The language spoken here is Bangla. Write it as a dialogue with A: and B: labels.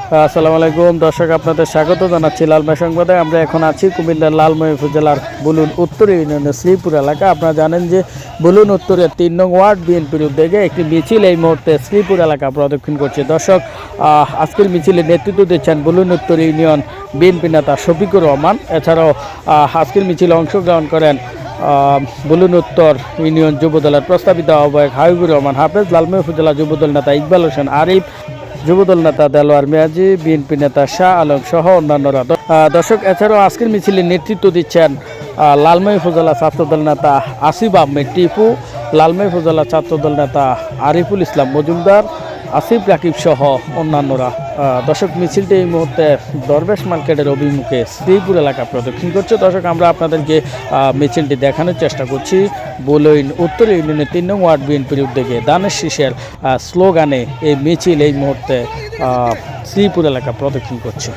A: আসসালামু আলাইকুম দর্শক, আপনাদের স্বাগত জানাচ্ছি লালমাই সংবাদে। আমরা এখন আছি কুমিল্লার লালমাই উপজেলার বুলুন উত্তর ইউনিয়নের শ্রীপুর এলাকা। আপনারা জানেন যে বুলুন উত্তরের ৩ নং ওয়ার্ড বিএনপির উদ্যোগে একটি মিছিল এই মুহূর্তে শ্রীপুর এলাকা প্রদক্ষিণ করছে। দর্শক, আজকের মিছিলে নেতৃত্ব দিচ্ছেন বুলুন উত্তর ইউনিয়ন বিএনপি নেতা শফিকুর রহমান। এছাড়াও আজকের মিছিলে অংশগ্রহণ করেন বুলুন উত্তর ইউনিয়ন যুবদলের প্রস্তাবিত আহ্বায়ক হাবিবুর রহমান হাফেজ, লালমাই উপজেলা যুবদল নেতা ইকবাল হোসেন আরিফ, যুবদল নেতা দেলোয়ার মিয়াজি, বিএনপি নেতা শাহ আলম সহ অন্যান্যরা। দর্শক, এছাড়াও আজকের মিছিলে নেতৃত্ব দিচ্ছেন লালমাই উপজেলা ছাত্রদল নেতা আসিফ আহমেদ টিপু, লালমাই উপজেলা ছাত্রদল নেতা আরিফুল ইসলাম মজুমদার, আসিফ রাকিব সহ অন্যান্যরা। দর্শক, মিছিলটি এই মুহূর্তে দরবেশ মার্কেটের অভিমুখে শ্রীপুর এলাকা প্রদক্ষিণ করছে। দর্শক, আমরা আপনাদেরকে মিছিলটি দেখানোর চেষ্টা করছি। বুলুন উত্তর ইউনিয়নের ৩ নং ওয়ার্ড বিএনপির উদ্যোগে দানের শীষের স্লোগানে এই মিছিল এই মুহূর্তে শ্রীপুর এলাকা প্রদক্ষিণ করছে।